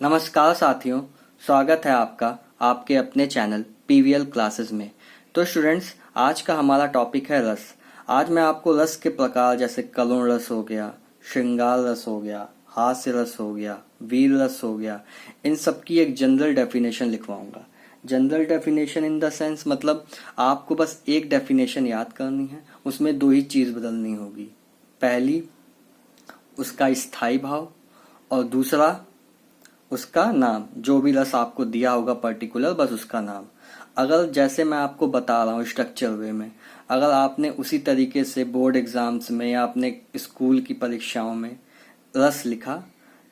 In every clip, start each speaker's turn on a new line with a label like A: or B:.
A: नमस्कार साथियों, स्वागत है आपका आपके अपने चैनल पीवीएल क्लासेस में। तो स्टूडेंट्स, आज का हमारा टॉपिक है रस। आज मैं आपको रस के प्रकार जैसे करुण रस हो गया, श्रृंगार रस हो गया, हास्य रस हो गया, वीर रस हो गया, इन सब की एक जनरल डेफिनेशन लिखवाऊंगा। General definition in the sense मतलब आपको बस एक डेफिनेशन याद करनी है, उसमें दो ही चीज बदलनी होगी। पहली उसका स्थायी भाव और दूसरा उसका नाम। जो भी रस आपको दिया होगा पर्टिकुलर, बस उसका नाम। अगर जैसे मैं आपको बता रहा हूँ स्ट्रक्चर वे में, अगर आपने उसी तरीके से बोर्ड एग्जाम्स में या अपने स्कूल की परीक्षाओं में रस लिखा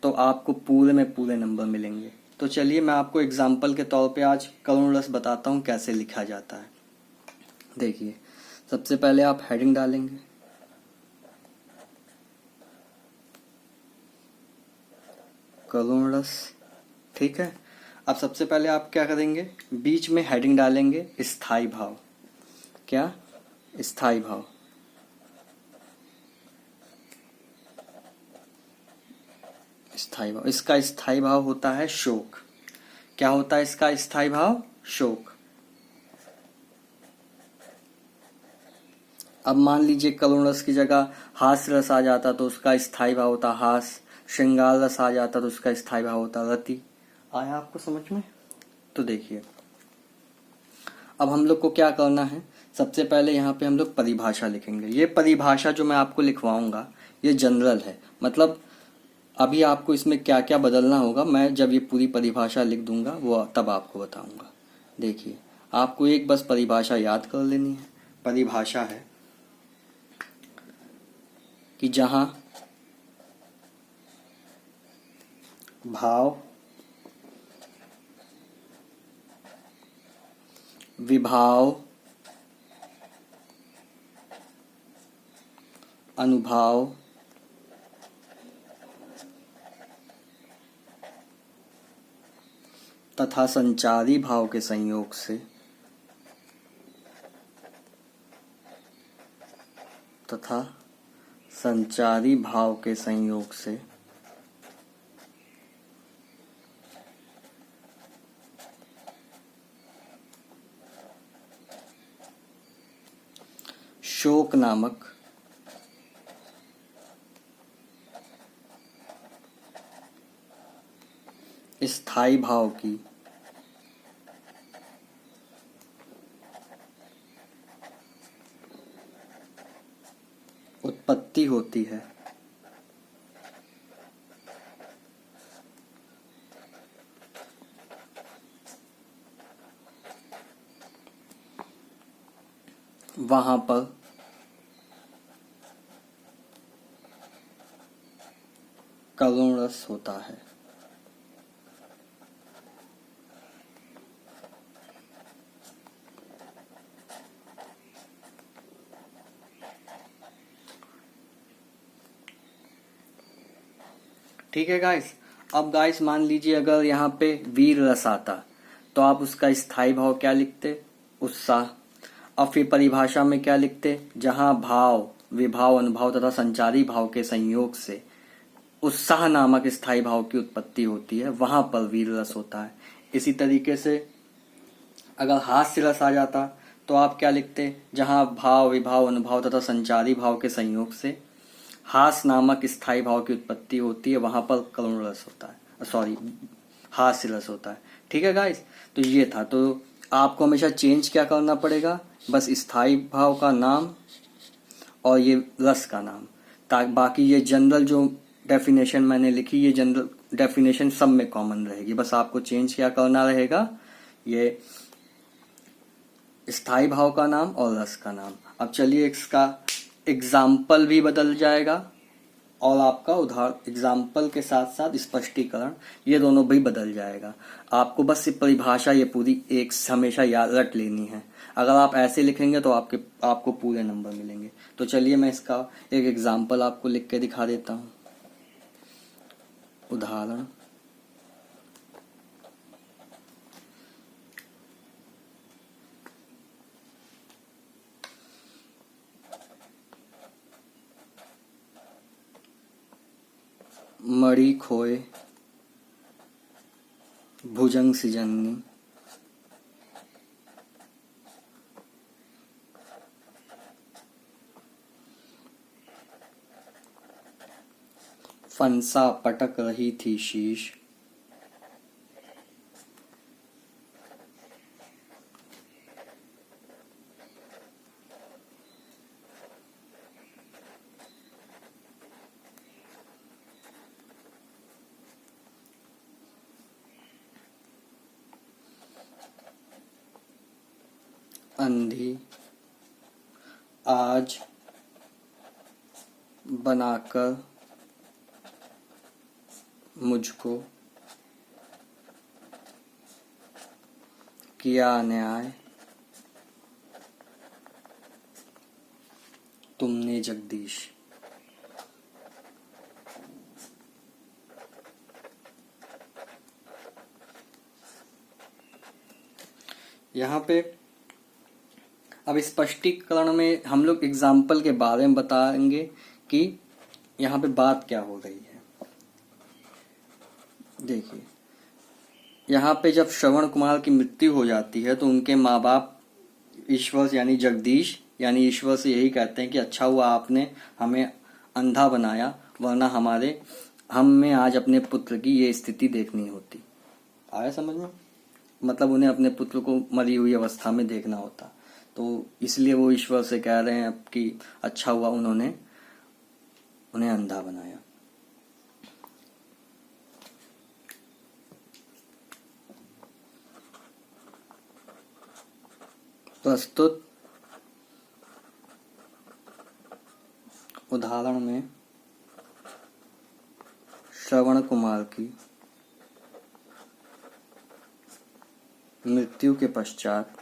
A: तो आपको पूरे में पूरे नंबर मिलेंगे। तो चलिए मैं आपको एग्जाम्पल के तौर पे आज करुण रस बताता हूँ कैसे लिखा जाता है। देखिए, सबसे पहले आप हेडिंग डालेंगे, करुण रस। ठीक है। अब सबसे पहले आप क्या करेंगे, बीच में हेडिंग डालेंगे स्थायी भाव। क्या? स्थायी भाव। स्थायी भाव, इसका स्थायी भाव होता है शोक। क्या होता है इसका स्थायी भाव? शोक। अब मान लीजिए करुण रस की जगह हास्य रस आ जाता तो उसका स्थायी भाव होता हास। श्रृंगार रस आ जाता तो उसका स्थायी भाव होता रति। आया आपको समझ में? तो देखिए, अब हम लोग को क्या करना है, सबसे पहले यहाँ पे हम लोग परिभाषा लिखेंगे। ये परिभाषा जो मैं आपको लिखवाऊंगा ये जनरल है, मतलब अभी आपको इसमें क्या क्या बदलना होगा मैं जब ये पूरी परिभाषा लिख दूंगा वो तब आपको बताऊंगा। देखिए, आपको एक बस परिभाषा याद कर लेनी है। परिभाषा है कि जहां भाव, विभाव, अनुभाव, तथा संचारी भाव के संयोग से शोक नामक स्थायी भाव की उत्पत्ति होती है। वहां पर करुण रस होता है। ठीक है गाइस। अब गाइस मान लीजिए अगर यहाँ पे वीर रस आता तो आप उसका स्थायी भाव क्या लिखते? उत्साह। अब फिर परिभाषा में क्या लिखते? जहां भाव, विभाव, अनुभाव तथा संचारी भाव के संयोग से उत्साह नामक स्थायी भाव की उत्पत्ति होती है, वहां पर वीर रस होता है। इसी तरीके से अगर हास्य रस आ जाता तो आप क्या लिखते? जहां भाव, विभाव, अनुभाव तथा संचारी भाव के संयोग से हास नामक स्थायी भाव की उत्पत्ति होती है, वहां पर करुण रस होता है, सॉरी हास्य रस होता है। ठीक है गाइस, तो ये था। तो आपको हमेशा चेंज क्या करना पड़ेगा, बस स्थायी भाव का नाम और ये रस का नाम। बाकी ये जनरल जो डेफिनेशन मैंने लिखी, ये जनरल डेफिनेशन सब में कॉमन रहेगी, बस आपको चेंज क्या करना रहेगा, ये स्थायी भाव का नाम और रस का नाम। अब चलिए इसका एग्जाम्पल भी बदल जाएगा और आपका उदाहरण एग्जाम्पल के साथ साथ स्पष्टीकरण, ये दोनों भी बदल जाएगा। आपको बस ये परिभाषा ये पूरी एक हमेशा याद रख लेनी है। अगर आप ऐसे लिखेंगे तो आपको पूरे नंबर मिलेंगे। तो चलिए मैं इसका एक एग्जाम्पल आपको लिख के दिखा देता हूँ। उदाहरण, मणि खोए भुजंग सिजन्नी, फंसा पटक रही थी शीश, अंधी आज बनाकर मुझको किया अन्याय तुमने जगदीश। यहाँ पे अब स्पष्टीकरण में हम लोग एग्जाम्पल के बारे में बताएंगे कि यहाँ पे बात क्या हो रही है। देखिए, यहाँ पे जब श्रवण कुमार की मृत्यु हो जाती है तो उनके माँ बाप ईश्वर यानी जगदीश यानी ईश्वर से यही कहते हैं कि अच्छा हुआ आपने हमें अंधा बनाया, वरना हमें आज अपने पुत्र की ये स्थिति देखनी होती। आया समझ में? मतलब उन्हें अपने पुत्र को मरी हुई अवस्था में देखना होता, तो इसलिए वो ईश्वर से कह रहे हैं कि अच्छा हुआ उन्होंने उन्हें अंधा बनाया। प्रस्तुत उदाहरण में श्रवण कुमार की मृत्यु के पश्चात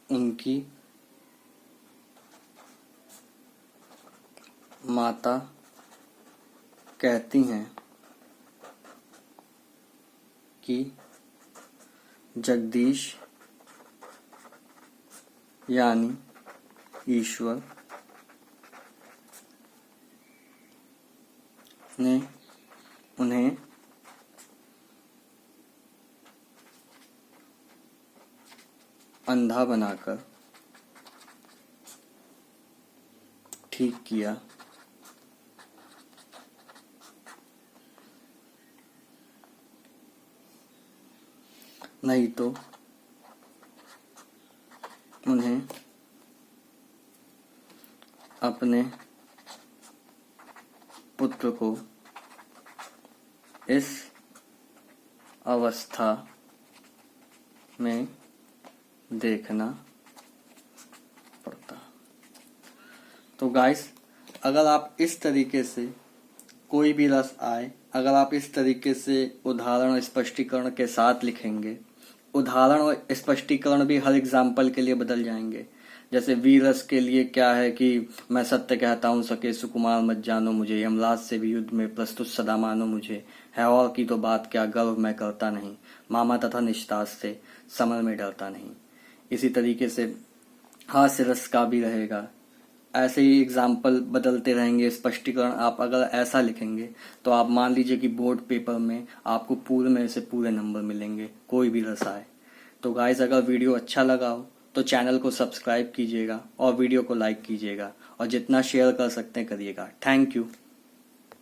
A: उनकी माता कहती हैं कि जगदीश यानी ईश्वर ने उन्हें अंधा बनाकर ठीक किया, नहीं तो उन्हें अपने पुत्र को इस अवस्था में देखना पड़ता। तो गाइस, अगर आप इस तरीके से कोई भी रस आए, अगर आप इस तरीके से उदाहरण स्पष्टीकरण के साथ लिखेंगे, उदाहरण और स्पष्टीकरण भी हर एग्जाम्पल के लिए बदल जाएंगे। जैसे वीरस के लिए क्या है कि मैं सत्य कहता हूँ सके सुकुमार मत जानो मुझे, यमराज से भी युद्ध में प्रस्तुत सदा मानो मुझे, है और की तो बात क्या गर्व मैं करता नहीं, मामा तथा निष्ठास से समर में डरता नहीं। इसी तरीके से हास्य रस का भी रहेगा। ऐसे ही एग्जाम्पल बदलते रहेंगे। स्पष्टीकरण आप अगर ऐसा लिखेंगे तो आप मान लीजिए कि बोर्ड पेपर में आपको पूरे में से पूरे नंबर मिलेंगे, कोई भी रस आए। तो गाइस, अगर वीडियो अच्छा लगा हो तो चैनल को सब्सक्राइब कीजिएगा और वीडियो को लाइक कीजिएगा और जितना शेयर कर सकते हैं करिएगा। Thank you.